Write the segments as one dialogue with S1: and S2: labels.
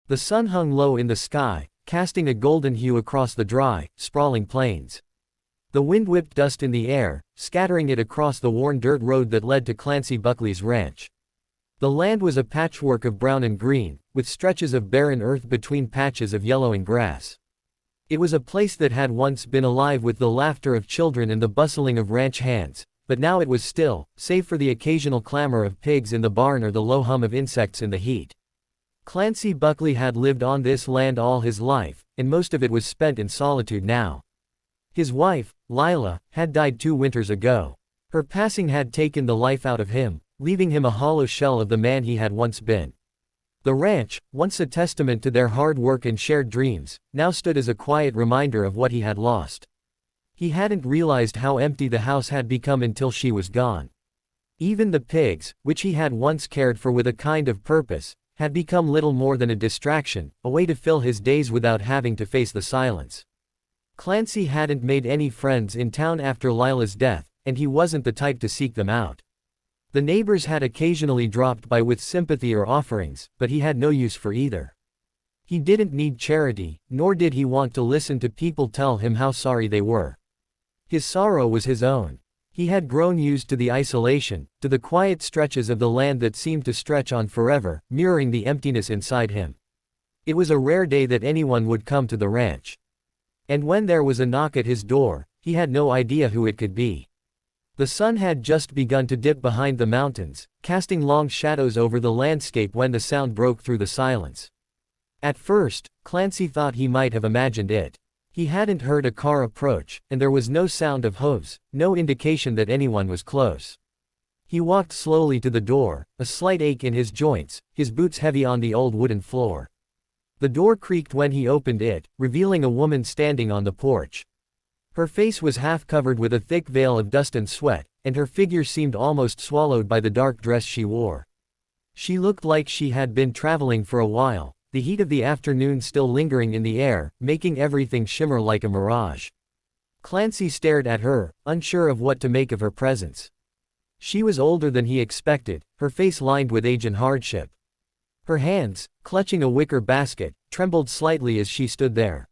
S1: The sun hung low in the sky, casting a golden hue across the dry, sprawling plains. The wind whipped dust in the air, scattering it across the worn dirt road that led to Clancy Buckley's ranch. The land was a patchwork of brown and green, with stretches of barren earth between patches of yellowing grass. It was a place that had once been alive with the laughter of children and the bustling of ranch hands, but now it was still, save for the occasional clamor of pigs in the barn or the low hum of insects in the heat. Clancy Buckley had lived on this land all his life, and most of it was spent in solitude now. His wife, Lila, had died 2 winters ago. Her passing had taken the life out of him, leaving him a hollow shell of the man he had once been. The ranch, once a testament to their hard work and shared dreams, now stood as a quiet reminder of what he had lost. He hadn't realized how empty the house had become until she was gone. Even the pigs, which he had once cared for with a kind of purpose, had become little more than a distraction, a way to fill his days without having to face the silence. Clancy hadn't made any friends in town after Lila's death, and he wasn't the type to seek them out. The neighbors had occasionally dropped by with sympathy or offerings, but he had no use for either. He didn't need charity, nor did he want to listen to people tell him how sorry they were. His sorrow was his own. He had grown used to the isolation, to the quiet stretches of the land that seemed to stretch on forever, mirroring the emptiness inside him. It was a rare day that anyone would come to the ranch. And when there was a knock at his door, he had no idea who it could be. The sun had just begun to dip behind the mountains, casting long shadows over the landscape when the sound broke through the silence. At first, Clancy thought he might have imagined it. He hadn't heard a car approach, and there was no sound of hooves, no indication that anyone was close. He walked slowly to the door, a slight ache in his joints, his boots heavy on the old wooden floor. The door creaked when he opened it, revealing a woman standing on the porch. Her face was half covered with a thick veil of dust and sweat, and her figure seemed almost swallowed by the dark dress she wore. She looked like she had been traveling for a while, the heat of the afternoon still lingering in the air, making everything shimmer like a mirage. Clancy stared at her, unsure of what to make of her presence. She was older than he expected, her face lined with age and hardship. Her hands, clutching a wicker basket, trembled slightly as she stood there.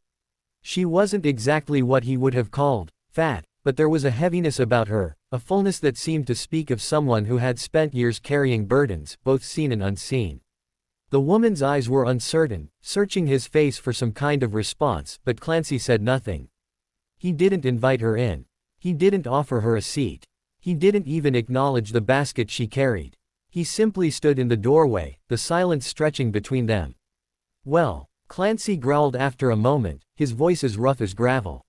S1: She wasn't exactly what he would have called fat, but there was a heaviness about her, a fullness that seemed to speak of someone who had spent years carrying burdens, both seen and unseen. The woman's eyes were uncertain, searching his face for some kind of response, but Clancy said nothing. He didn't invite her in. He didn't offer her a seat. He didn't even acknowledge the basket she carried. He simply stood in the doorway, the silence stretching between them. "Well," Clancy growled after a moment, his voice as rough as gravel.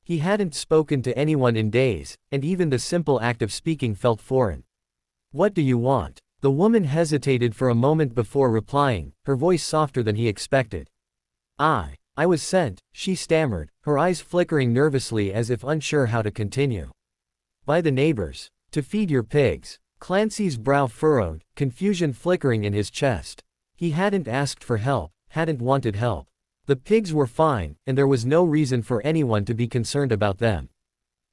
S1: He hadn't spoken to anyone in days, and even the simple act of speaking felt foreign. "What do you want?" The woman hesitated for a moment before replying, her voice softer than he expected. I was sent," she stammered, her eyes flickering nervously as if unsure how to continue. "By the neighbors. To feed your pigs." Clancy's brow furrowed, confusion flickering in his chest. He hadn't asked for help, hadn't wanted help. The pigs were fine, and there was no reason for anyone to be concerned about them.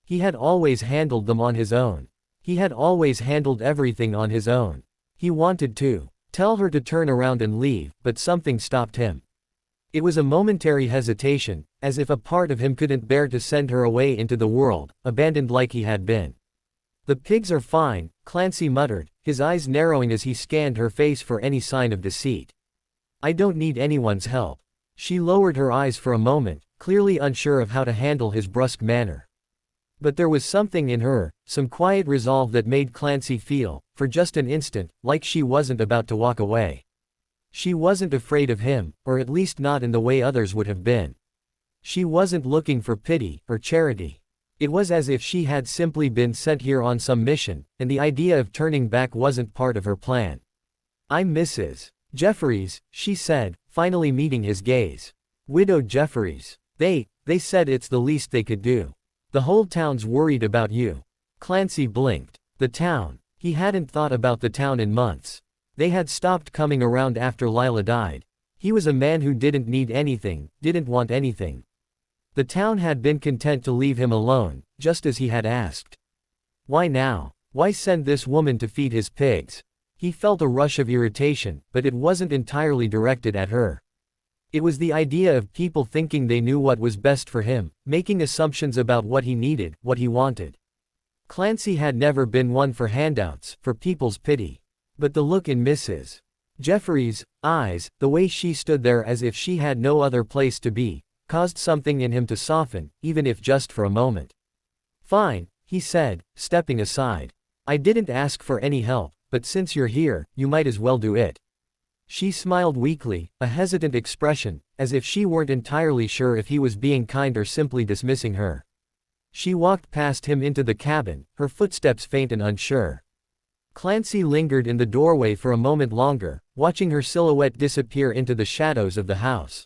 S1: He had always handled them on his own. He had always handled everything on his own. He wanted to tell her to turn around and leave, but something stopped him. It was a momentary hesitation, as if a part of him couldn't bear to send her away into the world, abandoned like he had been. "The pigs are fine," Clancy muttered, his eyes narrowing as he scanned her face for any sign of deceit. "I don't need anyone's help." She lowered her eyes for a moment, clearly unsure of how to handle his brusque manner. But there was something in her, some quiet resolve that made Clancy feel, for just an instant, like she wasn't about to walk away. She wasn't afraid of him, or at least not in the way others would have been. She wasn't looking for pity, or charity. It was as if she had simply been sent here on some mission, and the idea of turning back wasn't part of her plan. "I'm Mrs. Jeffries," she said, finally meeting his gaze. "Widow Jeffries. They said it's the least they could do. The whole town's worried about you." Clancy blinked. The town. He hadn't thought about the town in months. They had stopped coming around after Lila died. He was a man who didn't need anything, didn't want anything. The town had been content to leave him alone, just as he had asked. Why now? Why send this woman to feed his pigs? He felt a rush of irritation, but it wasn't entirely directed at her. It was the idea of people thinking they knew what was best for him, making assumptions about what he needed, what he wanted. Clancy had never been one for handouts, for people's pity. But the look in Mrs. Jeffries' eyes, the way she stood there as if she had no other place to be, caused something in him to soften, even if just for a moment. "Fine," he said, stepping aside. "I didn't ask for any help, but since you're here, you might as well do it." She smiled weakly, a hesitant expression, as if she weren't entirely sure if he was being kind or simply dismissing her. She walked past him into the cabin, her footsteps faint and unsure. Clancy lingered in the doorway for a moment longer, watching her silhouette disappear into the shadows of the house.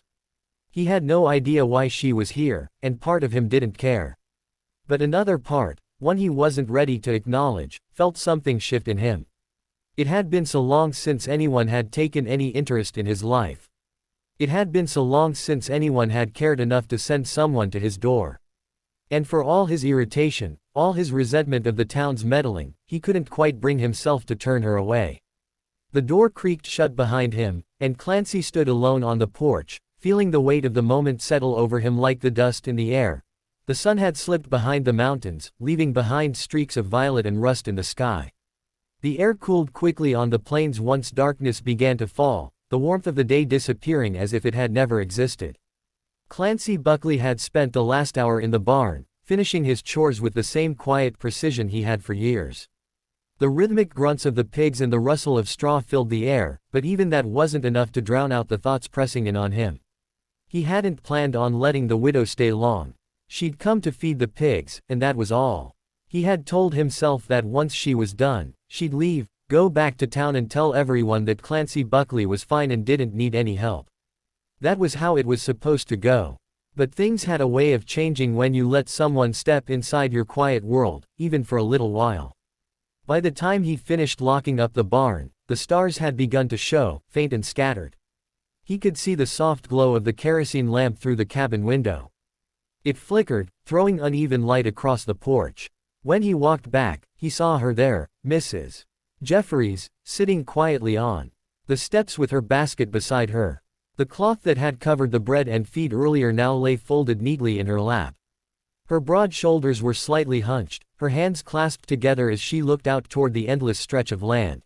S1: He had no idea why she was here, and part of him didn't care. But another part, one he wasn't ready to acknowledge, felt something shift in him. It had been so long since anyone had taken any interest in his life. It had been so long since anyone had cared enough to send someone to his door. And for all his irritation, all his resentment of the town's meddling, he couldn't quite bring himself to turn her away. The door creaked shut behind him, and Clancy stood alone on the porch, feeling the weight of the moment settle over him like the dust in the air. The sun had slipped behind the mountains, leaving behind streaks of violet and rust in the sky. The air cooled quickly on the plains once darkness began to fall, the warmth of the day disappearing as if it had never existed. Clancy Buckley had spent the last hour in the barn, finishing his chores with the same quiet precision he had for years. The rhythmic grunts of the pigs and the rustle of straw filled the air, but even that wasn't enough to drown out the thoughts pressing in on him. He hadn't planned on letting the widow stay long. She'd come to feed the pigs, and that was all. He had told himself that once she was done, she'd leave, go back to town and tell everyone that Clancy Buckley was fine and didn't need any help. That was how it was supposed to go. But things had a way of changing when you let someone step inside your quiet world, even for a little while. By the time he finished locking up the barn, the stars had begun to show, faint and scattered. He could see the soft glow of the kerosene lamp through the cabin window. It flickered, throwing uneven light across the porch. When he walked back, he saw her there, Mrs. Jeffries, sitting quietly on the steps with her basket beside her. The cloth that had covered the bread and feed earlier now lay folded neatly in her lap. Her broad shoulders were slightly hunched, her hands clasped together as she looked out toward the endless stretch of land.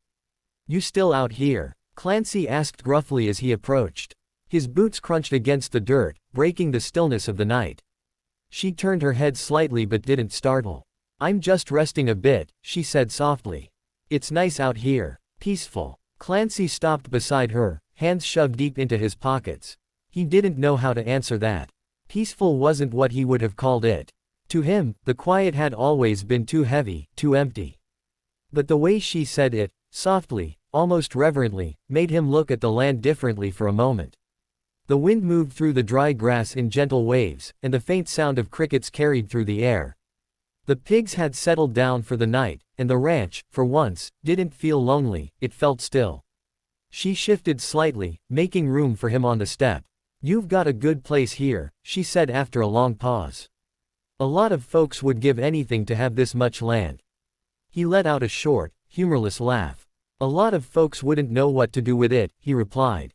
S1: "You still out here?" Clancy asked gruffly as he approached. His boots crunched against the dirt, breaking the stillness of the night. She turned her head slightly but didn't startle. "I'm just resting a bit," she said softly. "It's nice out here. Peaceful." Clancy stopped beside her, hands shoved deep into his pockets. He didn't know how to answer that. Peaceful wasn't what he would have called it. To him, the quiet had always been too heavy, too empty. But the way she said it, softly, almost reverently, made him look at the land differently for a moment. The wind moved through the dry grass in gentle waves, and the faint sound of crickets carried through the air. The pigs had settled down for the night, and the ranch, for once, didn't feel lonely, it felt still. She shifted slightly, making room for him on the step. "You've got a good place here," she said after a long pause. "A lot of folks would give anything to have this much land." He let out a short, humorless laugh. "A lot of folks wouldn't know what to do with it," he replied.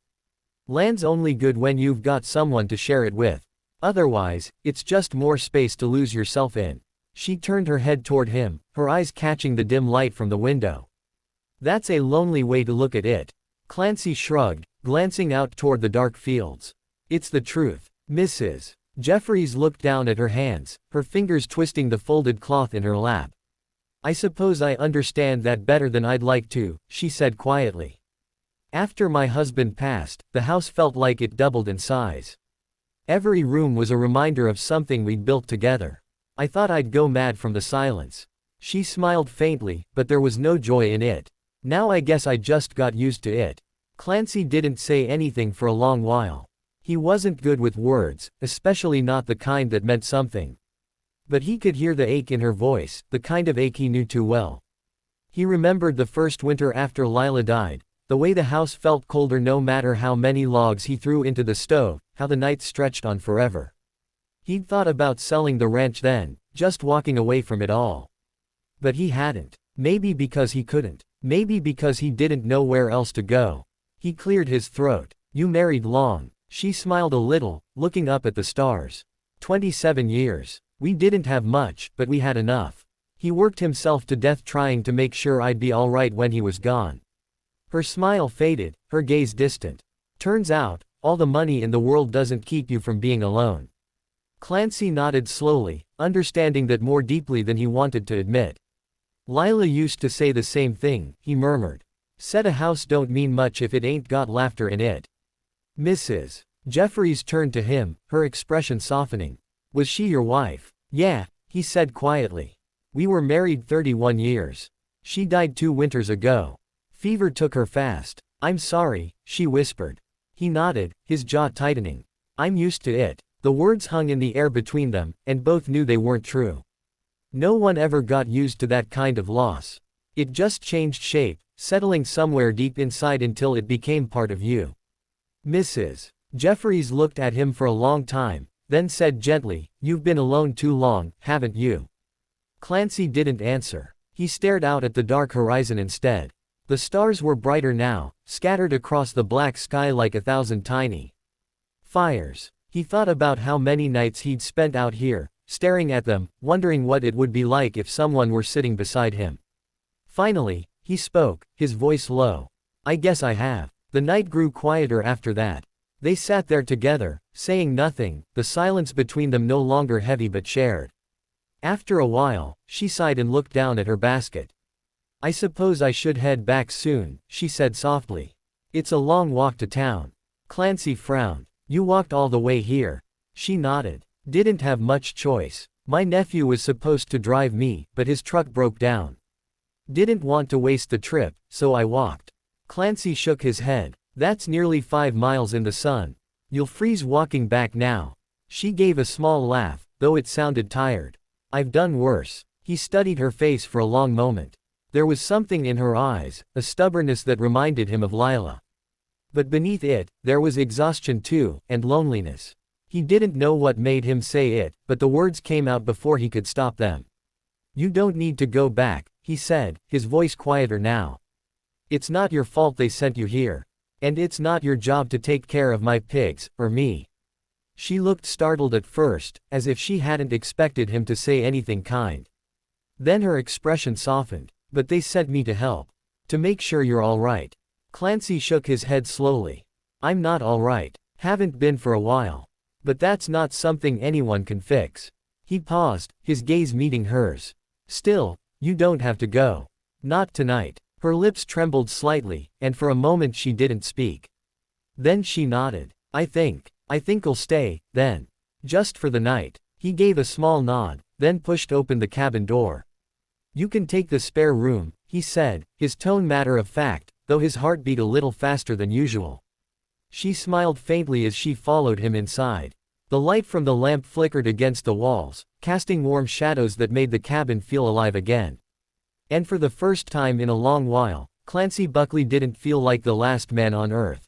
S1: "Land's only good when you've got someone to share it with. Otherwise, it's just more space to lose yourself in." She turned her head toward him, her eyes catching the dim light from the window. "That's a lonely way to look at it." Clancy shrugged, glancing out toward the dark fields. "It's the truth." Mrs. Jeffries looked down at her hands, her fingers twisting the folded cloth in her lap. "I suppose I understand that better than I'd like to," she said quietly. "After my husband passed, the house felt like it doubled in size. Every room was a reminder of something we'd built together. I thought I'd go mad from the silence." She smiled faintly, but there was no joy in it. "Now I guess I just got used to it." Clancy didn't say anything for a long while. He wasn't good with words, especially not the kind that meant something. But he could hear the ache in her voice, the kind of ache he knew too well. He remembered the first winter after Lila died, the way the house felt colder no matter how many logs he threw into the stove, how the nights stretched on forever. He'd thought about selling the ranch then, just walking away from it all. But he hadn't. Maybe because he couldn't. Maybe because he didn't know where else to go. He cleared his throat. "You married long." She smiled a little, looking up at the stars. 27 years. We didn't have much, but we had enough. He worked himself to death trying to make sure I'd be alright when he was gone. Her smile faded, her gaze distant. Turns out, all the money in the world doesn't keep you from being alone. Clancy nodded slowly, understanding that more deeply than he wanted to admit. Lila used to say the same thing, he murmured. Said a house don't mean much if it ain't got laughter in it. Mrs. Jeffries turned to him, her expression softening. Was she your wife? Yeah, he said quietly. We were married 31 years. She died 2 winters ago. Fever took her fast. I'm sorry, she whispered. He nodded, his jaw tightening. I'm used to it. The words hung in the air between them, and both knew they weren't true. No one ever got used to that kind of loss. It just changed shape, settling somewhere deep inside until it became part of you. Mrs. Jeffries looked at him for a long time, then said gently, You've been alone too long, haven't you? Clancy didn't answer. He stared out at the dark horizon instead. The stars were brighter now, scattered across the black sky like 1,000 tiny fires. He thought about how many nights he'd spent out here, staring at them, wondering what it would be like if someone were sitting beside him. Finally, he spoke, his voice low. I guess I have. The night grew quieter after that. They sat there together, saying nothing, the silence between them no longer heavy but shared. After a while, she sighed and looked down at her basket. I suppose I should head back soon, she said softly. It's a long walk to town. Clancy frowned. You walked all the way here. She nodded. Didn't have much choice. My nephew was supposed to drive me, but his truck broke down. Didn't want to waste the trip, so I walked. Clancy shook his head. That's nearly 5 miles in the sun. You'll freeze walking back now. She gave a small laugh, though it sounded tired. I've done worse. He studied her face for a long moment. There was something in her eyes, a stubbornness that reminded him of Lila. But beneath it, there was exhaustion too, and loneliness. He didn't know what made him say it, but the words came out before he could stop them. You don't need to go back, he said, his voice quieter now. It's not your fault they sent you here. And it's not your job to take care of my pigs, or me. She looked startled at first, as if she hadn't expected him to say anything kind. Then her expression softened. But they sent me to help. To make sure you're alright. Clancy shook his head slowly. I'm not alright. Haven't been for a while. But that's not something anyone can fix. He paused, his gaze meeting hers. Still, you don't have to go. Not tonight. Her lips trembled slightly, and for a moment she didn't speak. Then she nodded. I think I'll stay, then. Just for the night. He gave a small nod, then pushed open the cabin door. You can take the spare room, he said, his tone matter of fact, though his heart beat a little faster than usual. She smiled faintly as she followed him inside. The light from the lamp flickered against the walls, casting warm shadows that made the cabin feel alive again. And for the first time in a long while, Clancy Buckley didn't feel like the last man on Earth.